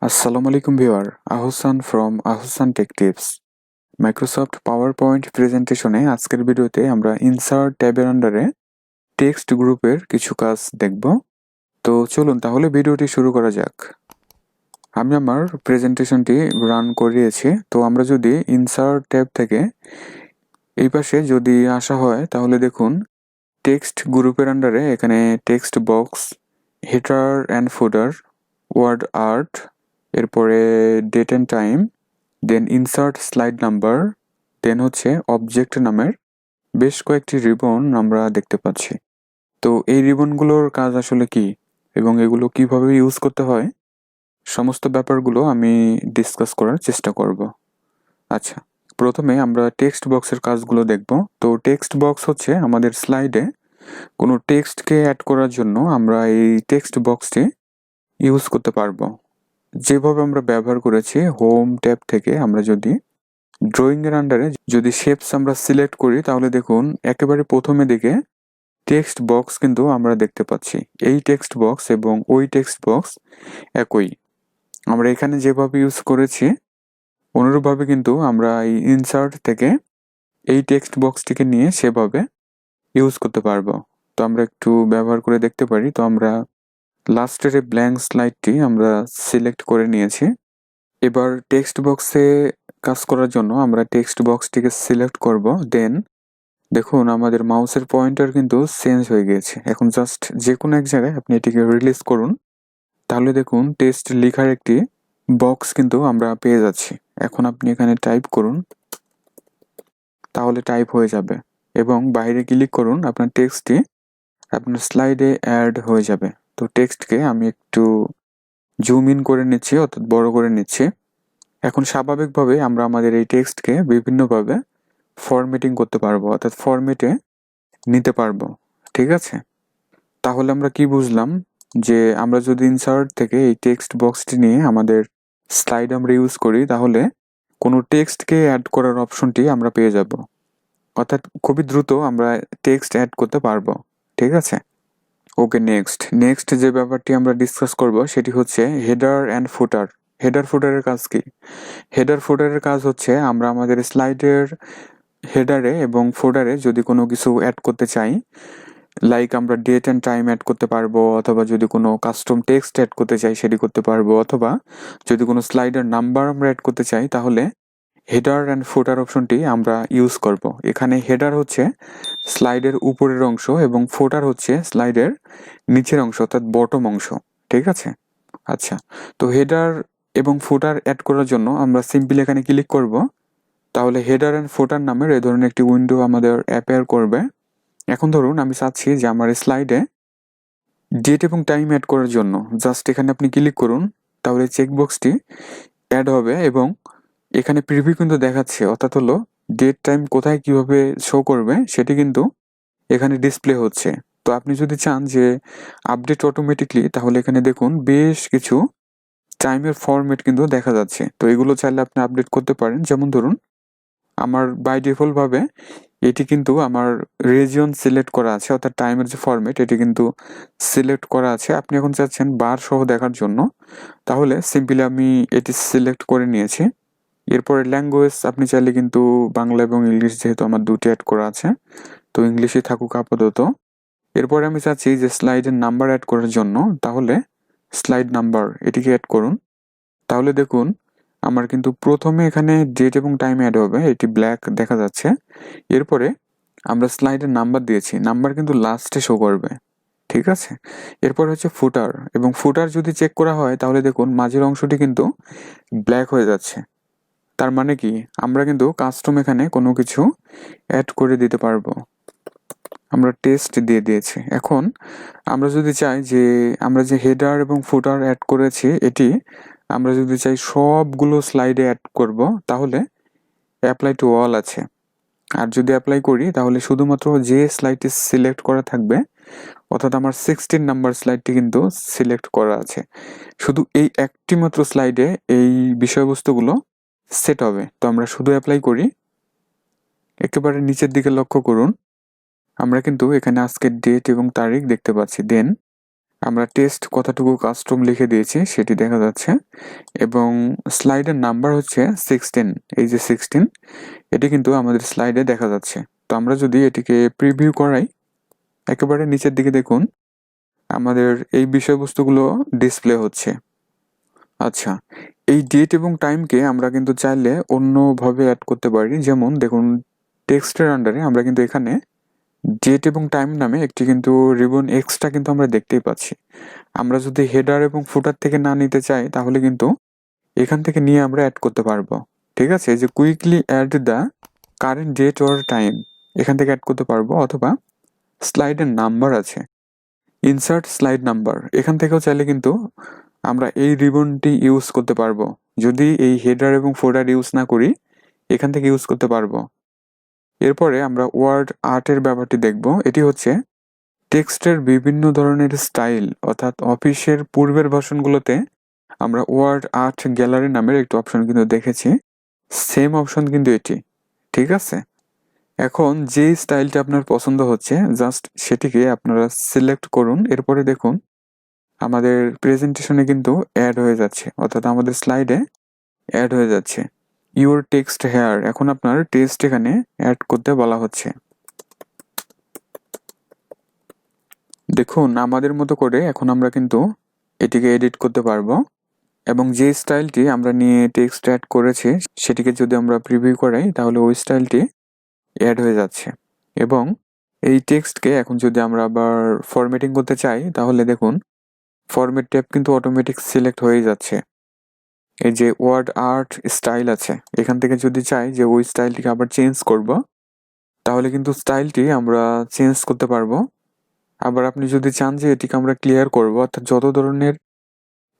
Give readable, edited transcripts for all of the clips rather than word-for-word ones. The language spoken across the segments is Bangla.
Assalamu alaikum viewer, Ahsan from Ahsan Tech Tips. Microsoft PowerPoint প্রেজেন্টেশনে আজকের ভিডিওতে আমরা ইনসার্ট ট্যাবের আন্ডারে টেক্সট গ্রুপের কিছু কাজ দেখব। তো চলুন তাহলে ভিডিওটি শুরু করা যাক। আমি আমার প্রেজেন্টেশনটি রান করিয়েছি। তো আমরা যদি ইনসার্ট ট্যাব থেকে এই পাশে যদি আসা হয় তাহলে দেখুন টেক্সট গ্রুপের আন্ডারে এখানে text box, header and footer, word art, এরপরে date and time, then insert slide number, then হচ্ছে অবজেক্ট নামের বেশ কয়েকটি রিবন আমরা দেখতে পাচ্ছি। তো এই রিবনগুলোর কাজ আসলে কি এবং এগুলো কিভাবে ইউজ করতে হয় সমস্ত ব্যাপারগুলো আমি ডিসকাস করার চেষ্টা করব। আচ্ছা, প্রথমে আমরা টেক্সট বক্সের কাজগুলো দেখব। তো টেক্সট বক্স হচ্ছে আমাদের স্লাইডে কোনো টেক্সটকে অ্যাড করার জন্য আমরা এই টেক্সট বক্সটি ইউজ করতে পারবো। যেভাবে আমরা ব্যবহার করেছি হোম ট্যাব থেকে আমরা যদি ড্রয়িং এর আন্ডারে যদি শেপস আমরা সিলেক্ট করি তাহলে দেখুন একেবারে প্রথমে দিকে টেক্সট বক্স কিন্তু আমরা দেখতে পাচ্ছি। এই টেক্সট বক্স এবং ওই টেক্সট বক্স একই। আমরা এখানে যেভাবে ইউজ করেছি অনুরূপভাবে কিন্তু আমরা এই ইনসার্ট থেকে এই টেক্সট বক্সটিকে নিয়ে সেভাবে ইউজ করতে পারবো। তো আমরা একটু ব্যবহার করে দেখতে পারি। তো আমরা লাস্টের এই ব্ল্যাঙ্ক স্লাইডটি আমরা সিলেক্ট করে নিয়েছি। এবার টেক্সট বক্সে কাজ করার জন্য আমরা টেক্সট বক্সটিকে সিলেক্ট করব। দেন দেখুন আমাদের মাউসের পয়েন্টার কিন্তু চেঞ্জ হয়ে গিয়েছে। এখন জাস্ট যে কোনো এক জায়গায় আপনি এটিকে রিলিজ করুন, তাহলে দেখুন টেক্সট লেখার একটি বক্স কিন্তু আমরা পেয়ে যাচ্ছি। এখন আপনি এখানে টাইপ করুন, তাহলে টাইপ হয়ে যাবে এবং বাইরে ক্লিক করুন, আপনার টেক্সটটি আপনার স্লাইডে অ্যাড হয়ে যাবে। তো টেক্সটকে আমি একটু জুম ইন করে নিচ্ছি, অর্থাৎ বড় করে নিচ্ছি। এখন স্বাভাবিকভাবে আমরা আমাদের এই টেক্সটকে বিভিন্নভাবে ফরম্যাটিং করতে পারবো, অর্থাৎ ফরম্যাটে নিতে পারবো। ঠিক আছে, তাহলে আমরা কি বুঝলাম যে আমরা যদি ইনসার্ট থেকে এই টেক্সট বক্সটি নিয়ে আমাদের স্লাইড আমরা ইউজ করি তাহলে কোনো টেক্সটকে অ্যাড করার অপশনটি আমরা পেয়ে যাব, অর্থাৎ খুবই দ্রুত আমরা টেক্সট অ্যাড করতে পারবো। ঠিক আছে, ওকে। নেক্সট যে ব্যাপারটি আমরা ডিসকাস করব সেটি হচ্ছে হেডার অ্যান্ড ফুটার। হেডার ফুটারের কাজ কি? হেডার ফুটারের কাজ হচ্ছে আমরা আমাদের স্লাইডের হেডারে এবং ফোল্ডারে যদি কোনো কিছু অ্যাড করতে চাই, লাইক আমরা ডেট অ্যান্ড টাইম অ্যাড করতে পারবো, অথবা যদি কোনো কাস্টম টেক্সট অ্যাড করতে চাই সেটি করতে পারবো, অথবা যদি কোনো স্লাইডের নাম্বার আমরা অ্যাড করতে চাই তাহলে হেডার অ্যান্ড ফুটার অপশনটি আমরা ইউজ করব। এখানে হেডার হচ্ছে স্লাইডের উপরের অংশ এবং ফুটার হচ্ছে স্লাইডের নিচের অংশ, অর্থাৎ বটম অংশ। ঠিক আছে, আচ্ছা। তো হেডার এবং ফুটার অ্যাড করার জন্য আমরা সিম্পলি এখানে ক্লিক করব, তাহলে হেডার অ্যান্ড ফুটার নামের এই ধরনের একটি উইন্ডো আমাদের অ্যাপিয়ার করবে। এখন ধরুন আমি চাচ্ছি যে আমার স্লাইডে ডেট এবং টাইম অ্যাড করার জন্য জাস্ট এখানে আপনি ক্লিক করুন, তাহলে চেকবক্সটি অ্যাড হবে এবং এখানে প্রিভিউ কিন্তু দেখাচ্ছে, অর্থাৎ হলো ডেট টাইম কোথায় কিভাবে শো করবে সেটি কিন্তু এখানে ডিসপ্লে হচ্ছে। তো আপনি যদি চান যে আপডেট অটোমেটিকলি, তাহলে এখানে দেখুন বেশ কিছু টাইমের ফরম্যাট কিন্তু দেখা যাচ্ছে। তো এগুলো চাইলে আপনি আপডেট করতে পারেন। যেমন ধরুন আমার বাই ডিফল্ট ভাবে এটি কিন্তু আমার রিজিয়ন সিলেক্ট করা আছে, অর্থাৎ টাইমের যে ফরম্যাট এটি কিন্তু সিলেক্ট করা আছে। আপনি এখন চাচ্ছেন বার সহ দেখার জন্য, তাহলে সিম্পলি আমি এটি সিলেক্ট করে নিয়েছি। এরপরে ল্যাঙ্গুয়েজ আপনি চাইলে কিন্তু বাংলা এবং ইংলিশ, যেহেতু আমার দুটি অ্যাড করা আছে তো ইংলিশে থাকুক আপাতত। এরপরে আমি চাচ্ছি যে স্লাইডের নাম্বার অ্যাড করার জন্য, তাহলে স্লাইড নাম্বার এটিকে অ্যাড করুন। তাহলে দেখুন আমার কিন্তু প্রথমে এখানে ডেট এবং টাইম অ্যাড হবে, এটি ব্ল্যাক দেখা যাচ্ছে। এরপরে আমরা স্লাইডের নাম্বার দিয়েছি, নাম্বার কিন্তু লাস্টে শো করবে। ঠিক আছে, এরপর হচ্ছে ফুটার, এবং ফুটার যদি চেক করা হয় তাহলে দেখুন মাঝের অংশটি কিন্তু ব্ল্যাক হয়ে যাচ্ছে। তার মানে কি আমরা কিন্তু কাস্টম এখানে কোনো কিছু অ্যাড করে দিতে পারবো। আমরা টেস্ট দিয়ে দিয়েছি। এখন আমরা যদি চাই যে আমরা যে হেডার এবং ফুটার অ্যাড করেছি এটি আমরা যদি চাই সবগুলো স্লাইডে অ্যাড করব, তাহলে অ্যাপ্লাই টু অল আছে। আর যদি অ্যাপ্লাই করি তাহলে শুধুমাত্র যে স্লাইডটি সিলেক্ট করা থাকবে, অর্থাৎ আমার 16 নাম্বার স্লাইডটি কিন্তু সিলেক্ট করা আছে, শুধু এই একটি মাত্র স্লাইডে এই বিষয়বস্তুগুলো সেট হবে। তো আমরা শুধু অ্যাপ্লাই করি, একেবারে নিচের দিকে লক্ষ্য করুন, আমরা কিন্তু এখানে আজকের ডেট এবং তারিখ দেখতে পাচ্ছি। দেন আমরা টেস্ট কতটুকু কাস্টম লিখে দিয়েছি সেটি দেখা যাচ্ছে, এবং স্লাইডের নাম্বার হচ্ছে 16, এই যে 16 এটি কিন্তু আমাদের স্লাইডে দেখা যাচ্ছে। তো আমরা যদি এটিকে প্রিভিউ করাই, একেবারে নিচের দিকে দেখুন আমাদের এই বিষয়বস্তুগুলো ডিসপ্লে হচ্ছে। আচ্ছা, এই ডেট এবং টাইমকে আমরা কিন্তু চাইলে অন্যভাবে অ্যাড করতে পারি। যেমন দেখুন, টেক্সটের আন্ডারে আমরা কিন্তু এখানে ডেট এবং টাইম নামে একটি কিন্তু রিবন এক্সট্রা কিন্তু আমরা দেখতেই পাচ্ছি। আমরা যদি হেডার এবং ফুটার থেকে না নিতে চাই তাহলে কিন্তু এখান থেকে নিয়ে আমরা অ্যাড করতে পারবো। ঠিক আছে, এই যে quickly add the current date or time, এখান থেকে অ্যাড করতে পারবো, অথবা স্লাইডের নাম্বার আছে, ইনসার্ট স্লাইড নাম্বার, এখান থেকেও চাইলে কিন্তু আমরা এই রিবনটি ইউজ করতে পারবো। যদি এই হেডার এবং ফোল্ডার ইউজ না করি, এখান থেকে ইউজ করতে পারবো। এরপরে আমরা ওয়ার্ড আর্টের ব্যাপারটি দেখব। এটি হচ্ছে টেক্সটের বিভিন্ন ধরনের স্টাইল, অর্থাৎ অফিসের পূর্বের ভার্সনগুলোতে আমরা ওয়ার্ড আর্ট গ্যালারি নামের একটি অপশন কিন্তু দেখেছি। সেম অপশন কিন্তু এটি, ঠিক আছে। এখন যে স্টাইলটা আপনার পছন্দ হচ্ছে, জাস্ট সেটিকে আপনারা সিলেক্ট করুন। এরপরে দেখুন আমাদের প্রেজেন্টেশনে কিন্তু অ্যাড হয়ে যাচ্ছে, অর্থাৎ আমাদের স্লাইডে অ্যাড হয়ে যাচ্ছে। ইউর টেক্সট হেয়ার, এখন আপনার টেক্সট এখানে অ্যাড করতে বলা হচ্ছে। দেখুন আমাদের মতো করে এখন আমরা কিন্তু এটিকে এডিট করতে পারবো, এবং যে স্টাইলটি আমরা নিয়ে টেক্সট অ্যাড করেছি সেটিকে যদি আমরা প্রিভিউ করাই তাহলে ওই স্টাইলটি অ্যাড হয়ে যাচ্ছে। এবং এই টেক্সটকে এখন যদি আমরা আবার ফরম্যাটিং করতে চাই তাহলে দেখুন ফরম্যাট ট্যাব কিন্তু অটোমেটিক সিলেক্ট হয়ে যাচ্ছে। এই যে ওয়ার্ড আর্ট স্টাইল আছে, এখান থেকে যদি চাই যে ওই স্টাইলটিকে আবার চেঞ্জ করব, তাহলে কিন্তু স্টাইলটি আমরা চেঞ্জ করতে পারবো। আবার আপনি যদি চান যে এটিকে আমরা ক্লিয়ার করব, অর্থাৎ যত ধরনের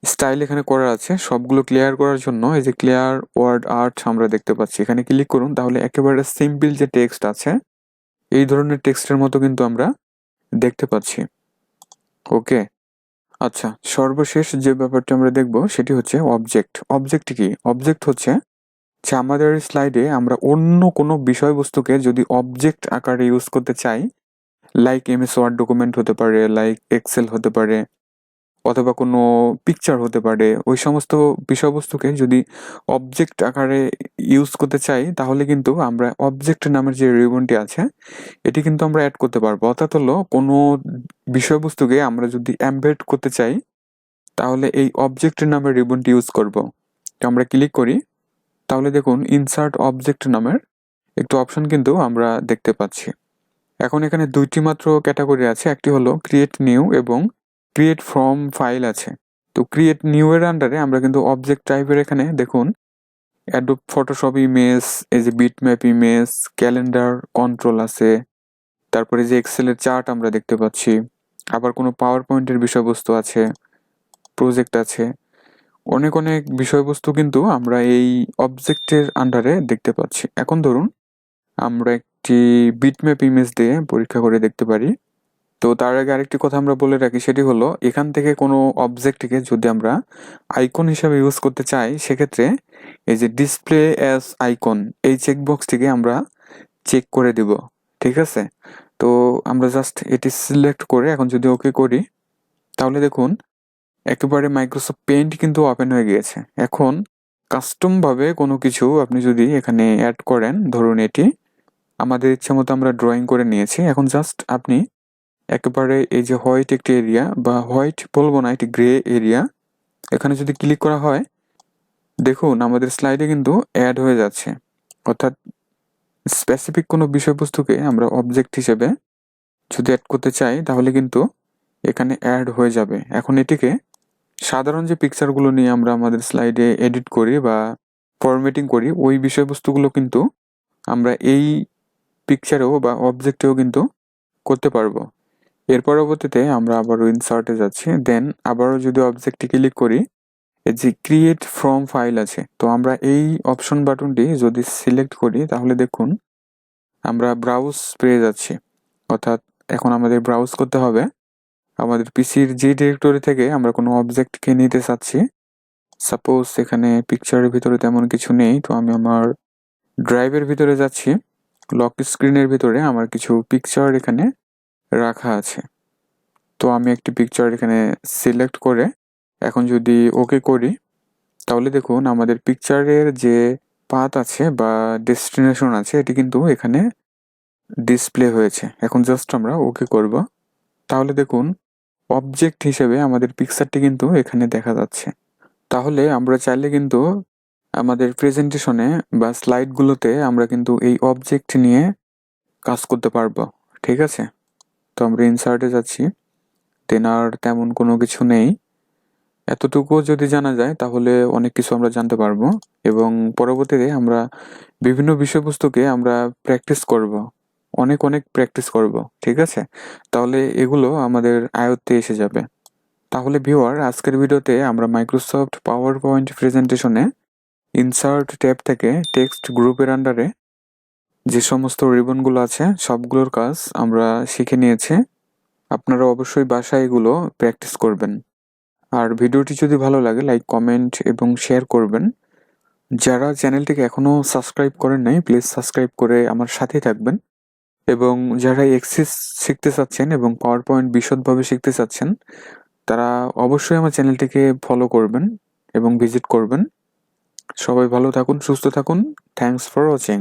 স্টাইল এখানে করা আছে সবগুলো ক্লিয়ার করার জন্য এই যে ক্লিয়ার ওয়ার্ড আর্ট আমরা দেখতে পাচ্ছি, এখানে ক্লিক করুন, তাহলে একেবারে সিম্পল যে টেক্সট আছে এই ধরনের টেক্সটের মতো কিন্তু আমরা দেখতে পাচ্ছি। ওকে, আচ্ছা, সর্বশেষ যে ব্যাপারটা আমরা দেখব সেটি হচ্ছে অবজেক্ট। অবজেক্ট কি? অবজেক্ট হচ্ছে যে আমাদের স্লাইডে আমরা অন্য কোনো বিষয়বস্তুকে যদি অবজেক্ট আকারে ইউজ করতে চাই, লাইক এমএস ওয়ার্ড ডকুমেন্ট হতে পারে, লাইক এক্সেল হতে পারে, অথবা কোনো পিকচার হতে পারে, ওই সমস্ত বিষয়বস্তুকে যদি অবজেক্ট আকারে ইউজ করতে চাই তাহলে কিন্তু আমরা অবজেক্ট নামের যে রিবনটি আছে এটি কিন্তু আমরা অ্যাড করতে পারবো। অর্থাৎ হলো কোনো বিষয়বস্তুকে আমরা যদি এমবেড করতে চাই তাহলে এই অবজেক্ট নামের রিবনটি ইউজ করব। তো আমরা ক্লিক করি, তাহলে দেখুন ইনসার্ট অবজেক্ট নামের একটু অপশন কিন্তু আমরা দেখতে পাচ্ছি। এখন এখানে দুইটি মাত্র ক্যাটাগরি আছে, একটি হলো ক্রিয়েট নিউ এবং ক্রিয়েট ফ্রম ফাইল আছে। তো ক্রিয়েট নিউ এর আন্ডারে আমরা কিন্তু অবজেক্ট টাইপের এখানে দেখুন অ্যাডোব ফটোশপ ইমেজ, এই যে বিটম্যাপ ইমেজ, ক্যালেন্ডার কন্ট্রোল আছে, তারপরে যে এক্সেলের চার্ট আমরা দেখতে পাচ্ছি, আবার কোনো পাওয়ার পয়েন্টের বিষয়বস্তু আছে, প্রজেক্ট আছে, অনেক অনেক বিষয়বস্তু কিন্তু আমরা এই অবজেক্টের আন্ডারে দেখতে পাচ্ছি। এখন ধরুন আমরা একটি বিটম্যাপ ইমেজ দিয়ে পরীক্ষা করে দেখতে পারি। তো তার আগে আরেকটি কথা আমরা বলে রাখি, সেটি হলো এখান থেকে কোনো অবজেক্টকে যদি আমরা আইকন হিসাবে ইউজ করতে চাই সেক্ষেত্রে এই যে ডিসপ্লে অ্যাজ আইকন এই চেকবক্সটিকে আমরা চেক করে দিব, ঠিক আছে। তো আমরা জাস্ট এটি সিলেক্ট করে এখন যদি ওকে করি তাহলে দেখুন একেবারে মাইক্রোসফট পেইন্ট কিন্তু ওপেন হয়ে গিয়েছে। এখন কাস্টমভাবে কোনো কিছু আপনি যদি এখানে অ্যাড করেন, ধরুন এটি আমাদের ইচ্ছা মতো আমরা ড্রয়িং করে নিয়েছি, এখন জাস্ট আপনি একেবারে এই যে হোয়াইট একটি এরিয়া, বা হোয়াইট বলবো না, একটি গ্রে এরিয়া, এখানে যদি ক্লিক করা হয় দেখুন আমাদের স্লাইডে কিন্তু অ্যাড হয়ে যাচ্ছে। অর্থাৎ স্পেসিফিক কোনো বিষয়বস্তুকে আমরা অবজেক্ট হিসেবে যদি অ্যাড করতে চাই তাহলে কিন্তু এখানে অ্যাড হয়ে যাবে। এখন এটিকে সাধারণ যে পিকচারগুলো নিয়ে আমরা আমাদের স্লাইডে এডিট করি বা ফরম্যাটিং করি ওই বিষয়বস্তুগুলো কিন্তু আমরা এই পিকচারেও বা অবজেক্টেও কিন্তু করতে পারবো। এর পরবর্তীতে আমরা আবারও ইনসার্টে যাচ্ছি, দেন আবারও যদি অবজেক্টে ক্লিক করি, এই যে ক্রিয়েট ফ্রম ফাইল আছে, তো আমরা এই অপশন বাটনটি যদি সিলেক্ট করি তাহলে দেখুন আমরা ব্রাউজ পেয়ে যাচ্ছি। অর্থাৎ এখন আমাদের ব্রাউজ করতে হবে আমাদের পিসির যে ডিরেক্টরি থেকে আমরা কোনো অবজেক্টকে নিতে চাচ্ছি। সাপোজ এখানে পিকচারের ভিতরে তেমন কিছু নেই, তো আমি আমার ড্রাইভের ভিতরে যাচ্ছি, লক স্ক্রিনের ভিতরে আমার কিছু পিকচার এখানে রাখা আছে। তো তো আমি একটি পিকচার এখানে সিলেক্ট করে এখন যদি ওকে করি, তাহলে দেখুন আমাদের পিকচারের যে পাথ আছে বা ডেস্টিনেশন আছে এটি কিন্তু এখানে ডিসপ্লে হয়েছে। এখন জাস্ট আমরা ওকে করব। তাহলে দেখুন অবজেক্ট হিসেবে আমাদের পিকচারটি কিন্তু এখানে দেখা যাচ্ছে। তাহলে আমরা চাইলে কিন্তু আমাদের প্রেজেন্টেশনে বা স্লাইডগুলোতে আমরা কিন্তু এই অবজেক্ট নিয়ে কাজ করতে পারবো। ঠিক আছে, তো আমরা ইনসার্টে যাচ্ছি, দেন আর তেমন কোনো কিছু নেই। এতটুকু যদি জানা যায় তাহলে অনেক কিছু আমরা জানতে পারবো এবং পরবর্তীতে আমরা বিভিন্ন বিষয়বস্তুকে আমরা প্র্যাকটিস করব, অনেক অনেক প্র্যাকটিস করব। ঠিক আছে, তাহলে এগুলো আমাদের আয়ত্তে এসে যাবে। তাহলে ভিউয়ার, আজকের ভিডিওতে আমরা মাইক্রোসফট পাওয়ার পয়েন্ট প্রেজেন্টেশনে ইনসার্ট ট্যাব থেকে টেক্সট গ্রুপের আন্ডারে যে সমস্ত রিবনগুলো আছে সবগুলোর কাজ আমরা শিখে নিয়েছি। আপনারা অবশ্যই বাসায় এগুলো প্র্যাকটিস করবেন। আর ভিডিওটি যদি ভালো লাগে লাইক, কমেন্ট এবং শেয়ার করবেন। যারা চ্যানেলটিকে এখনও সাবস্ক্রাইব করেন নাই প্লিজ সাবস্ক্রাইব করে আমার সাথেই থাকবেন। এবং যারা এক্সেস শিখতে চাচ্ছেন এবং পাওয়ার পয়েন্ট বিশদভাবে শিখতে চাচ্ছেন তারা অবশ্যই আমার চ্যানেলটিকে ফলো করবেন এবং ভিজিট করবেন। সবাই ভালো থাকুন, সুস্থ থাকুন। Thanks for watching.